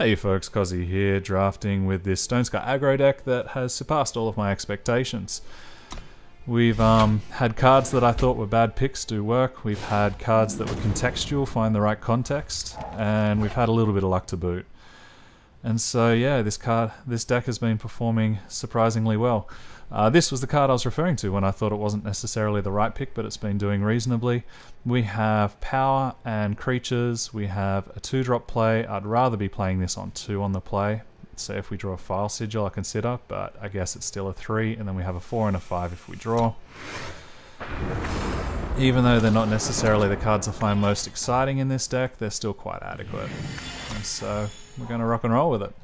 Hey folks, Kozzi here, drafting with this Stonescar aggro deck that has surpassed all of my expectations. We've had cards that I thought were bad picks do work, we've had cards that were contextual, find the right context, and we've had a little bit of luck to boot. And so yeah, this deck has been performing surprisingly well. This was the card I was referring to when I thought it wasn't necessarily the right pick, but it's been doing reasonably. We have power and creatures, we have a 2-drop play. I'd rather be playing this on 2 on the play. So if we draw a file sigil I consider, but I guess it's still a 3, and then we have a 4 and a 5 if we draw. Even though they're not necessarily the cards I find most exciting in this deck, they're still quite adequate. And so we're going to rock and roll with it.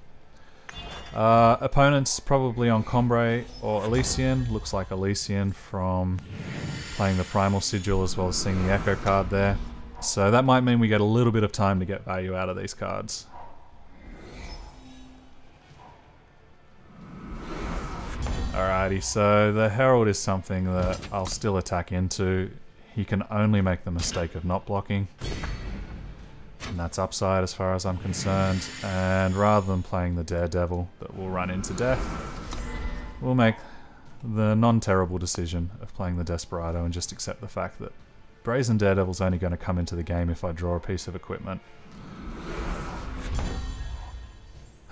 Opponents probably on Combre or Elysian. Looks like Elysian from playing the Primal Sigil as well as seeing the Echo card there. So that might mean we get a little bit of time to get value out of these cards. Alrighty, so the Herald is something that I'll still attack into. He can only make the mistake of not blocking. And that's upside as far as I'm concerned. And rather than playing the Daredevil that will run into death, we'll make the non-terrible decision of playing the Desperado and just accept the fact that Brazen Daredevil's only going to come into the game if I draw a piece of equipment.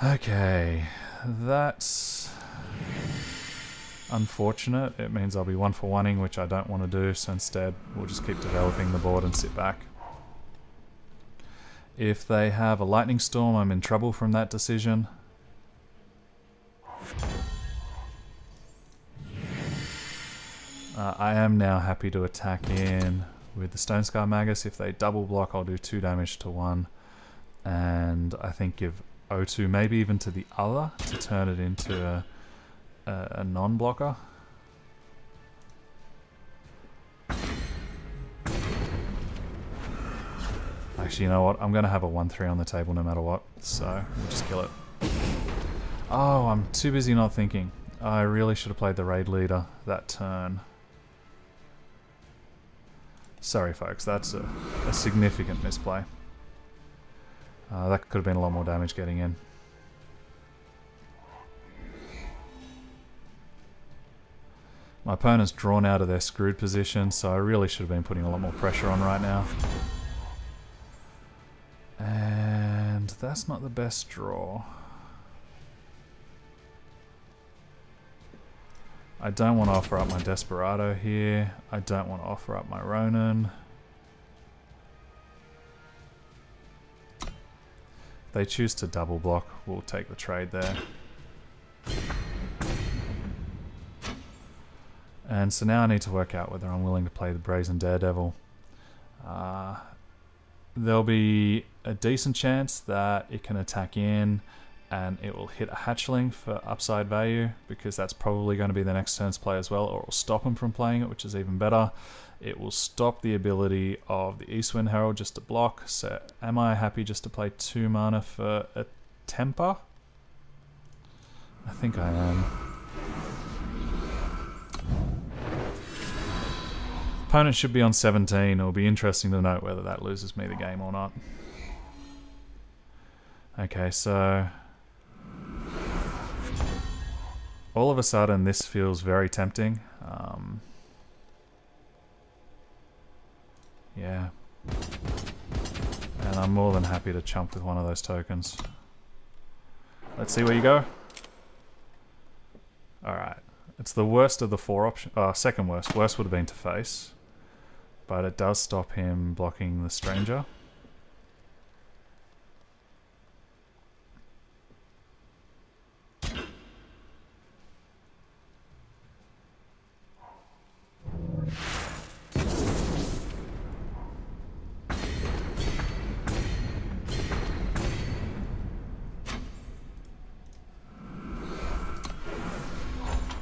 Okay, that's unfortunate. It means I'll be 1-for-1ing, which I don't want to do, so instead we'll just keep developing the board and sit back. If they have a Lightning Storm, I'm in trouble from that decision. I am now happy to attack in with the Stonescar Magus. If they double block, I'll do 2 damage to one, and I think give O2 maybe even to the other to turn it into a non-blocker. Actually, you know what? I'm going to have a 1-3 on the table no matter what, so we'll just kill it. Oh, I'm too busy not thinking. I really should have played the Raid Leader that turn. Sorry folks, that's a significant misplay. That could have been a lot more damage getting in. My opponent's drawn out of their screwed position, so I really should have been putting a lot more pressure on right now. And that's not the best draw. I don't want to offer up my Desperado here. I don't want to offer up my Ronin. If they choose to double block, we'll take the trade there. And so now I need to work out whether I'm willing to play the Brazen Daredevil. There'll be a decent chance that it can attack in and it will hit a hatchling for upside value, because that's probably going to be the next turn's play as well, or it will stop him from playing it, which is even better. It will stop the ability of the Eastwind Herald just to block. So am I happy just to play 2 mana for a Temper? I think I am. Opponent should be on 17. It'll be interesting to note whether that loses me the game or not. Okay, so all of a sudden this feels very tempting. Yeah. And I'm more than happy to chump with one of those tokens. Let's see where you go. Alright. It's the worst of the 4 options. Second worst. Worst would have been to face. But it does stop him blocking the Stranger.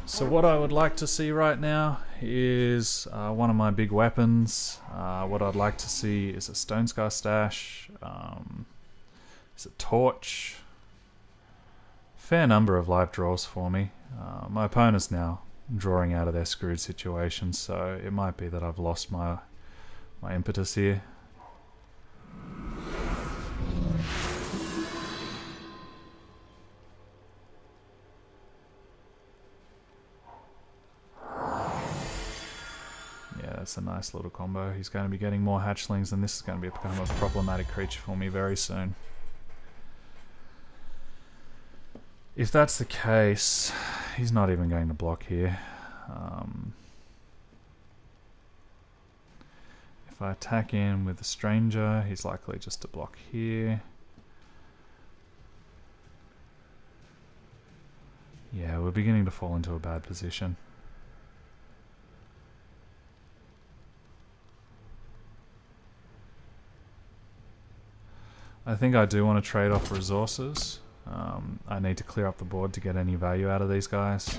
So what I would like to see right now is one of my big weapons. What I'd like to see is a Stonescar stash, is a torch. Fair number of live draws for me. My opponent's now drawing out of their screwed situation, so it might be that I've lost my impetus here. it's a nice little combo. He's going to be getting more hatchlings, and this is going to become a problematic creature for me very soon. If that's the case, he's not even going to block here. If I attack in with the stranger, he's likely just to block here. Yeah, we're beginning to fall into a bad position. I think I do want to trade off resources. I need to clear up the board to get any value out of these guys.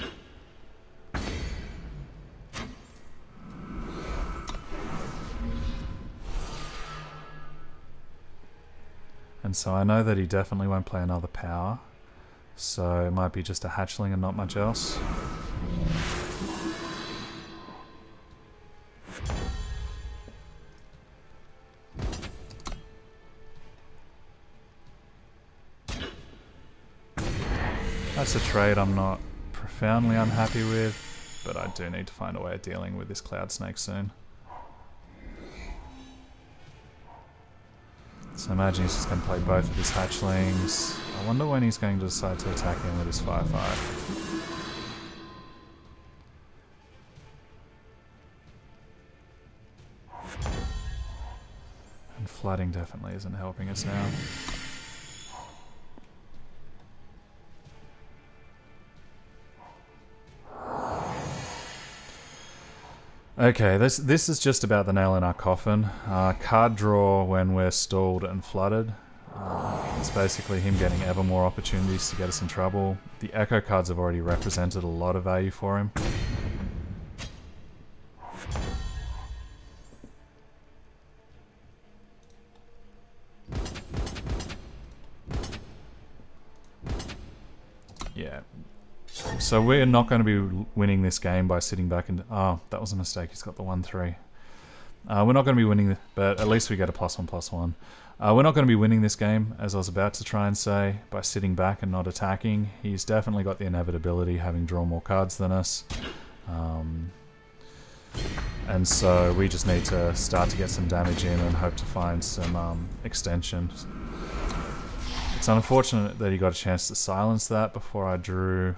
And so I know that he definitely won't play another power. So it might be just a hatchling and not much else. That's a trade I'm not profoundly unhappy with, but I do need to find a way of dealing with this cloud snake soon. So imagine he's just going to play both of his hatchlings. I wonder when he's going to decide to attack him with his 5/5. And flooding definitely isn't helping us now. Okay, this is just about the nail in our coffin. Card draw when we're stalled and flooded. It's basically him getting ever more opportunities to get us in trouble. The Echo cards have already represented a lot of value for him. Yeah. So we're not going to be winning this game by sitting back and... Oh, that was a mistake. He's got the 1/3. We're not going to be winning, but at least we get a +1/+1. We're not going to be winning this game, as I was about to try and say, by sitting back and not attacking. He's definitely got the inevitability, having drawn more cards than us. And so we just need to start to get some damage in and hope to find some extensions. It's unfortunate that he got a chance to silence that before I drew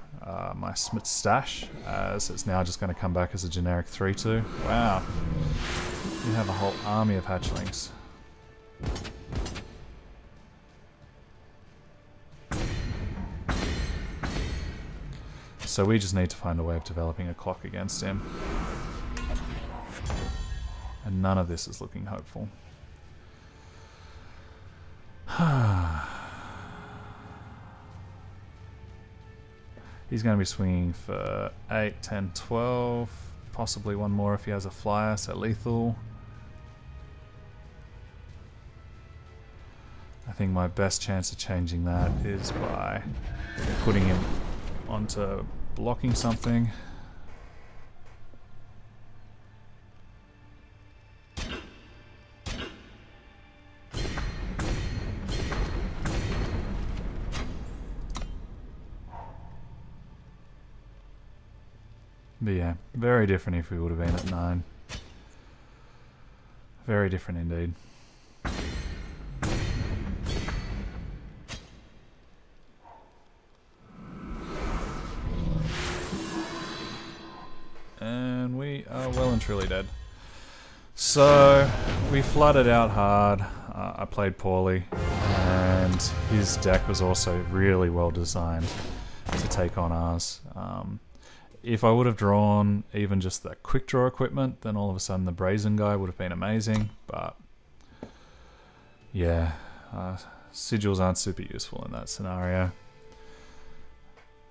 my stash, as it's now just going to come back as a generic 3/2. Wow. You have a whole army of hatchlings. So we just need to find a way of developing a clock against him. And none of this is looking hopeful. He's going to be swinging for 8, 10, 12, possibly one more if he has a flyer, so lethal. I think my best chance of changing that is by putting him onto blocking something. But yeah, very different if we would have been at 9. Very different indeed. And we are well and truly dead. So, we flooded out hard. I played poorly. And his deck was also really well designed to take on ours. If I would have drawn even just that quick draw equipment, then all of a sudden the brazen guy would have been amazing. But yeah, sigils aren't super useful in that scenario.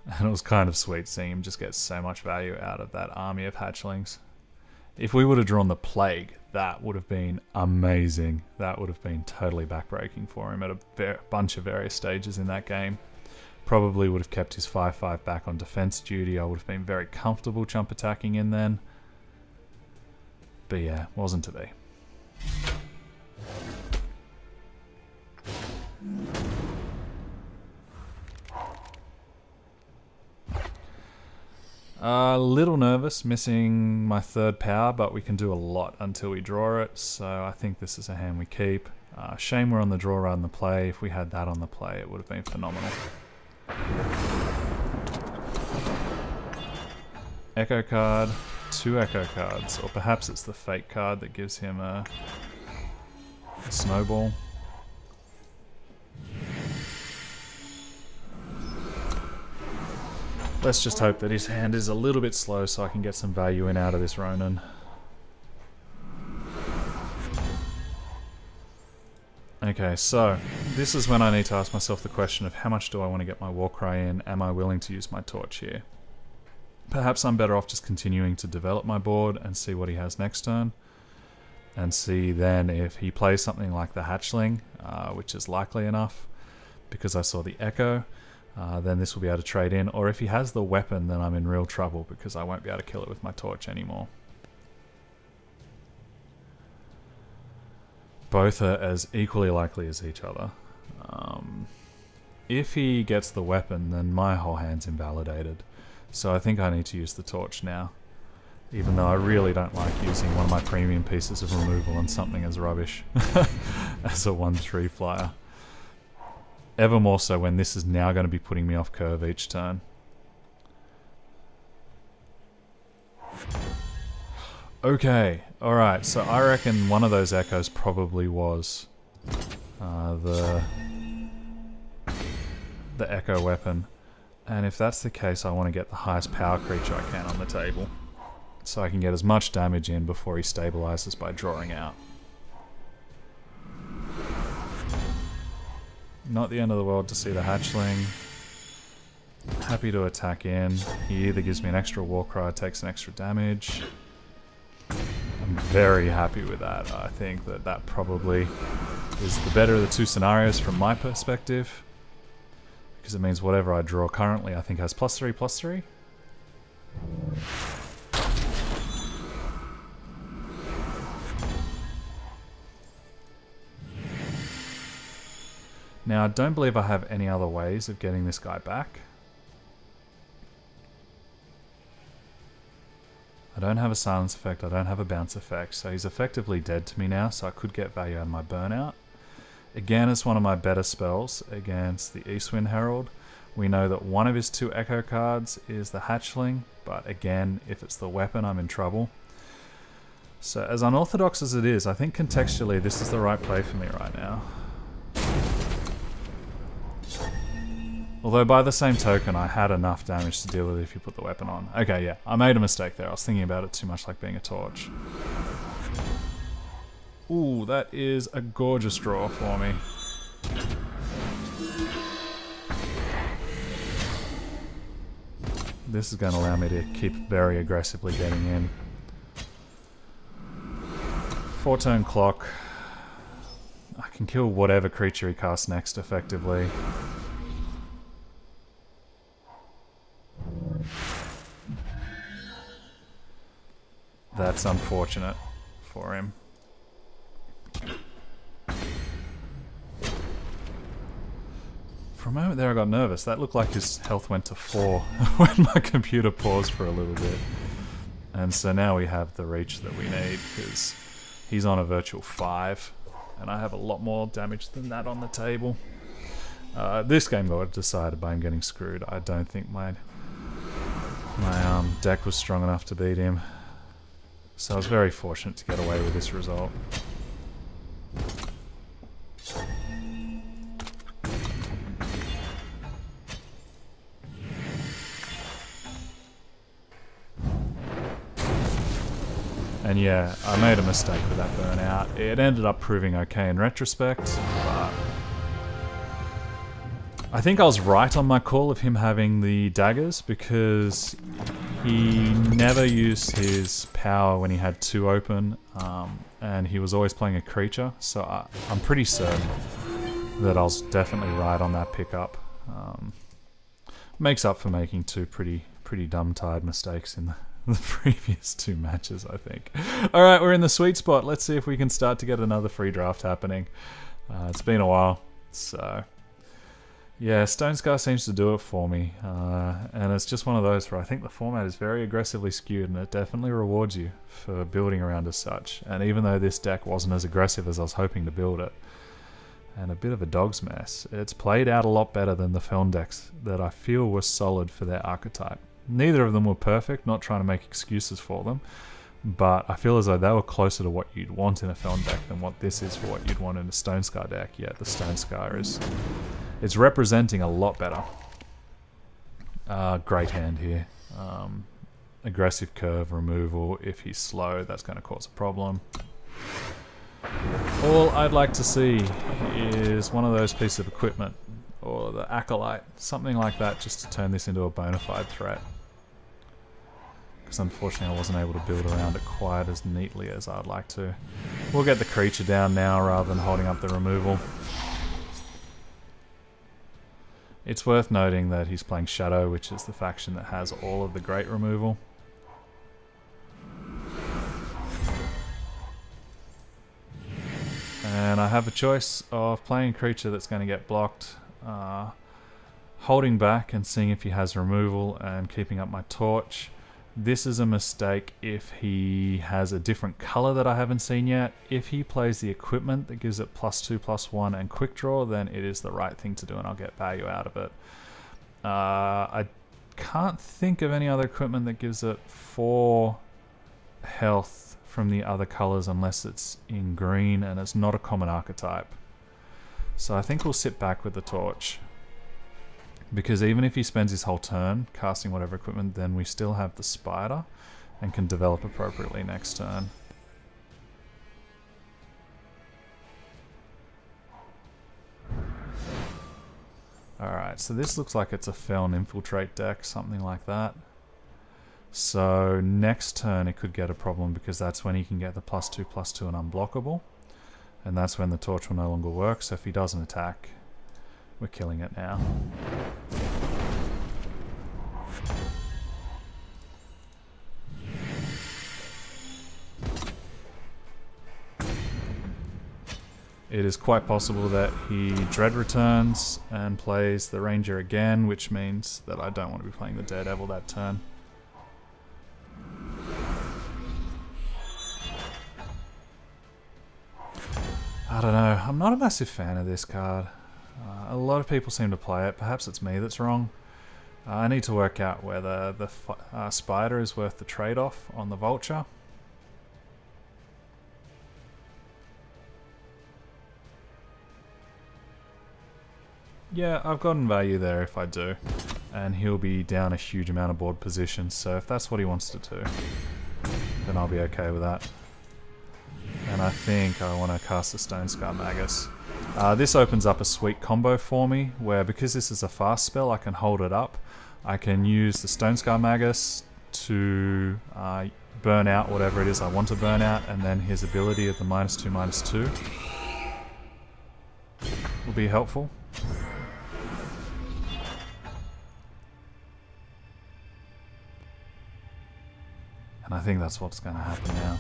And it was kind of sweet seeing him just get so much value out of that army of hatchlings. If we would have drawn the plague, that would have been amazing. That would have been totally backbreaking for him at a bunch of various stages in that game. Probably would have kept his 5/5 back on defense duty. I would have been very comfortable jump attacking in then. But yeah, wasn't to be. A little nervous, missing my third power, but we can do a lot until we draw it, so I think this is a hand we keep. Shame we're on the draw rather than the play. If we had that on the play, it would have been phenomenal. Echo card, 2 echo cards, or perhaps it's the fake card that gives him a snowball. Let's just hope that his hand is a little bit slow so I can get some value in out of this Ronin. Okay, so this is when I need to ask myself the question of how much do I want to get my Warcry in? Am I willing to use my torch here? Perhaps I'm better off just continuing to develop my board and see what he has next turn. And see then if he plays something like the Hatchling, which is likely enough because I saw the Echo. Then this will be able to trade in, or if he has the weapon, then I'm in real trouble because I won't be able to kill it with my torch anymore. Both are as equally likely as each other. If he gets the weapon, then my whole hand's invalidated. So I think I need to use the torch now, even though I really don't like using one of my premium pieces of removal on something as rubbish as a 1/3 flyer. Ever more so when this is now going to be putting me off curve each turn. Okay, alright, so I reckon one of those echoes probably was the echo weapon. And if that's the case, I want to get the highest power creature I can on the table, so I can get as much damage in before he stabilizes by drawing out. Not the end of the world to see the Hatchling. Happy to attack in. He either gives me an extra Warcry, takes an extra damage. I'm very happy with that. I think that that probably is the better of the two scenarios from my perspective, because it means whatever I draw currently I think has +3/+3. Now I don't believe I have any other ways of getting this guy back. I don't have a silence effect, I don't have a bounce effect, so he's effectively dead to me now, so I could get value out of my burnout. Again, it's one of my better spells against the Eastwind Herald. We know that one of his 2 echo cards is the Hatchling, but again, if it's the weapon, I'm in trouble. So as unorthodox as it is, I think contextually this is the right play for me right now. Although by the same token, I had enough damage to deal with it if you put the weapon on. Okay, yeah, I made a mistake there. I was thinking about it too much like being a torch. Ooh, that is a gorgeous draw for me. This is going to allow me to keep very aggressively getting in. 4-turn clock. I can kill whatever creature he casts next effectively. That's unfortunate for him. For a moment there I got nervous. That looked like his health went to 4 when my computer paused for a little bit. And so now we have the reach that we need, because he's on a virtual 5 and I have a lot more damage than that on the table. This game got decided by him getting screwed. I don't think my deck was strong enough to beat him. So I was very fortunate to get away with this result. And yeah, I made a mistake with that burnout. It ended up proving okay in retrospect, but I think I was right on my call of him having the daggers, because he never used his power when he had 2 open, and he was always playing a creature, so I'm pretty certain that I was definitely right on that pickup. Makes up for making 2 pretty dumb-tired mistakes in the previous 2 matches, I think. Alright, we're in the sweet spot. Let's see if we can start to get another free draft happening. It's been a while, so Yeah, Stonescar seems to do it for me, and it's just one of those where I think the format is very aggressively skewed, and it definitely rewards you for building around as such. And even though this deck wasn't as aggressive as I was hoping to build it, and a bit of a dog's mess, it's played out a lot better than the Feln decks that I feel were solid for their archetype. Neither of them were perfect, not trying to make excuses for them, but I feel as though they were closer to what you'd want in a Feln deck than what this is for what you'd want in a Stonescar deck. Yeah, the Stonescar is... it's representing a lot better. Great hand here. Aggressive curve removal. If he's slow, that's going to cause a problem. All I'd like to see is one of those pieces of equipment, or the Acolyte, something like that, just to turn this into a bona fide threat. Because unfortunately I wasn't able to build around it quite as neatly as I'd like to. We'll get the creature down now rather than holding up the removal. It's worth noting that he's playing Shadow, which is the faction that has all of the great removal. And I have a choice of playing a creature that's going to get blocked, holding back and seeing if he has removal and keeping up my torch. This is a mistake if he has a different color that I haven't seen yet. If he plays the equipment that gives it +2/+1 and quick draw, then it is the right thing to do and I'll get value out of it. I can't think of any other equipment that gives it 4 health from the other colors unless it's in green, and it's not a common archetype. So I think we'll sit back with the torch, because even if he spends his whole turn casting whatever equipment, then we still have the spider and can develop appropriately next turn. Alright, so this looks like it's a Feln Infiltrate deck, something like that. So next turn it could get a problem, because that's when he can get the +2/+2 and unblockable. And that's when the torch will no longer work, so if he doesn't attack, we're killing it now. It is quite possible that he Dread returns and plays the Ranger again, which means that I don't want to be playing the Daredevil that turn. I don't know, I'm not a massive fan of this card. A lot of people seem to play it, perhaps it's me that's wrong. I need to work out whether the spider is worth the trade-off on the vulture. Yeah, I've gotten value there if I do, and he'll be down a huge amount of board positions, so if that's what he wants to do, then I'll be okay with that. And I think I want to cast the Stonescar Magus. This opens up a sweet combo for me, where because this is a fast spell, I can hold it up. I can use the Stonescar Magus to burn out whatever it is I want to burn out, and then his ability of the -2/2 will be helpful. And I think that's what's going to happen now.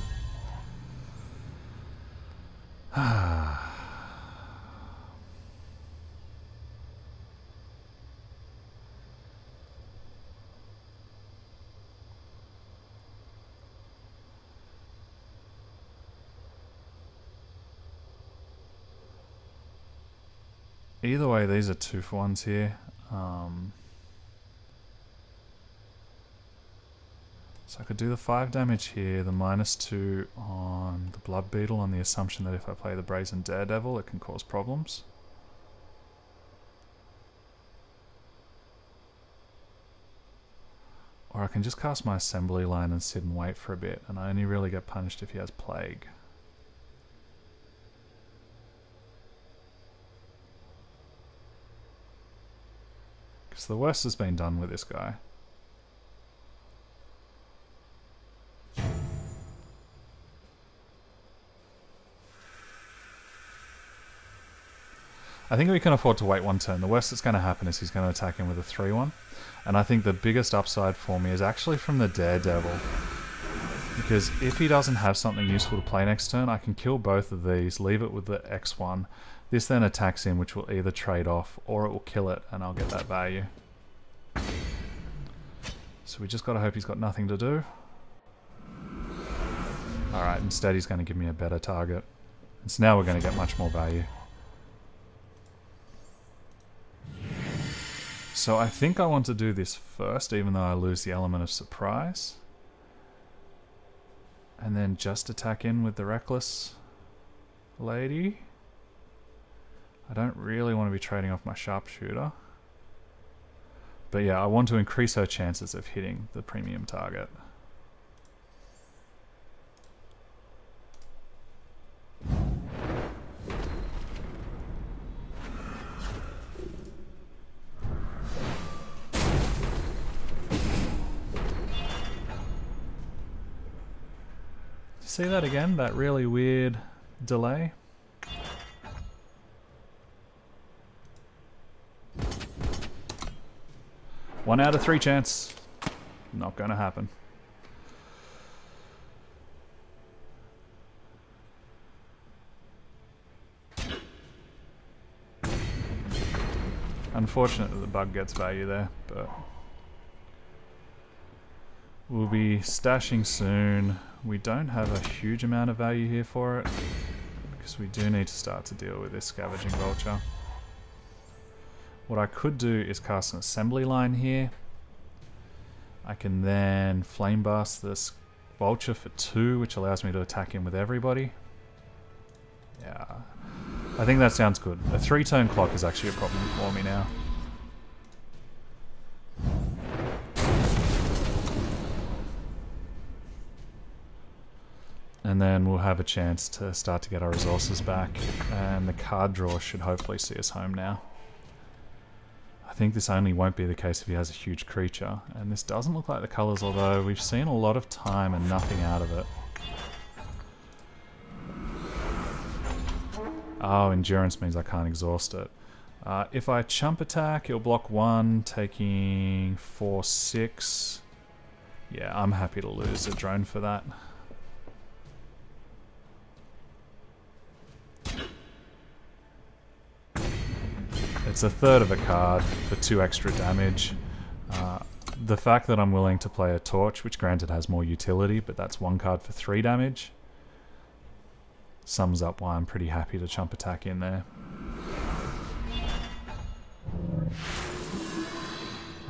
Either way, these are 2-for-1s here. So I could do the 5 damage here, the -2 on the Blood Beetle, on the assumption that if I play the Brazen Daredevil it can cause problems. Or I can just cast my assembly line and sit and wait for a bit, and I only really get punished if he has Plague. Because the worst has been done with this guy. I think we can afford to wait one turn. The worst that's going to happen is he's going to attack him with a 3/1. And I think the biggest upside for me is actually from the Daredevil. Because if he doesn't have something useful to play next turn, I can kill both of these, leave it with the X1. This then attacks him, which will either trade off or it will kill it, and I'll get that value. So we just got to hope he's got nothing to do. Alright, instead he's going to give me a better target. And so now we're going to get much more value. So I think I want to do this first, even though I lose the element of surprise. And then just attack in with the Reckless Lady. I don't really want to be trading off my Sharpshooter. But yeah, I want to increase her chances of hitting the premium target. See that again? That really weird delay? One out of 3 chance. Not gonna happen. Unfortunate that the bug gets value there, but we'll be stashing soon. We don't have a huge amount of value here for it, because we do need to start to deal with this Scavenging Vulture. What I could do is cast an assembly line here. I can then Flame Blast this Vulture for 2, which allows me to attack him with everybody. Yeah, I think that sounds good. A 3-turn clock is actually a problem for me now. And then we'll have a chance to start to get our resources back, and the card draw should hopefully see us home now. I think this only won't be the case if he has a huge creature, and this doesn't look like the colours, although we've seen a lot of time and nothing out of it. Oh, endurance means I can't exhaust it. If I chump attack, he'll block 1, taking 4, 6. Yeah, I'm happy to lose a drone for that. It's a third of a card for 2 extra damage. The fact that I'm willing to play a Torch, which granted has more utility, but that's 1 card for 3 damage, sums up why I'm pretty happy to chump attack in there.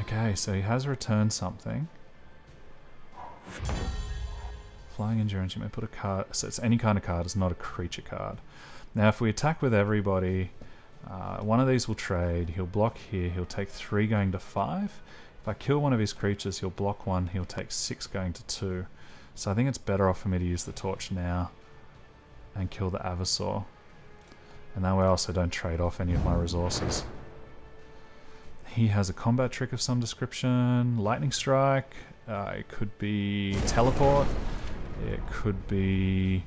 Okay, so he has returned something. Flying Endurance, you may put a card, so it's any kind of card, it's not a creature card. Now if we attack with everybody, one of these will trade, he'll block here, he'll take 3 going to 5. If I kill one of his creatures, he'll block 1, he'll take 6 going to 2. So I think it's better off for me to use the Torch now and kill the Avasor. And that way I also don't trade off any of my resources. He has a combat trick of some description, Lightning Strike, it could be Teleport, it could be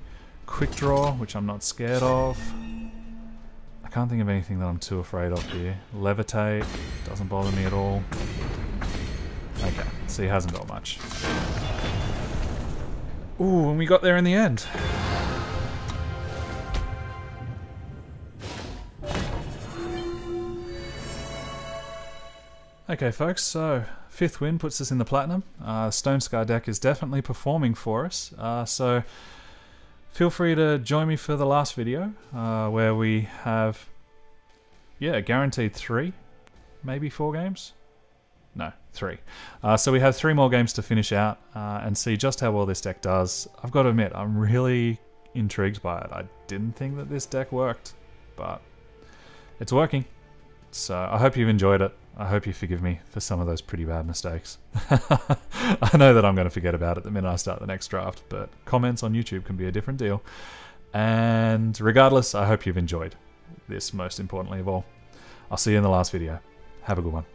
Quick Draw, which I'm not scared of. I can't think of anything that I'm too afraid of here. Levitate, doesn't bother me at all. Okay, so he hasn't got much. Ooh, and we got there in the end. Okay folks, so 5th win puts us in the platinum. Stonescar deck is definitely performing for us. So feel free to join me for the last video, where we have, yeah, guaranteed 3, maybe 4 games? No, 3. So we have 3 more games to finish out and see just how well this deck does. I've got to admit, I'm really intrigued by it. I didn't think that this deck worked, but it's working. So I hope you've enjoyed it. I hope you forgive me for some of those pretty bad mistakes. I know that I'm going to forget about it the minute I start the next draft, but comments on YouTube can be a different deal. And regardless, I hope you've enjoyed this, most importantly of all. I'll see you in the last video. Have a good one.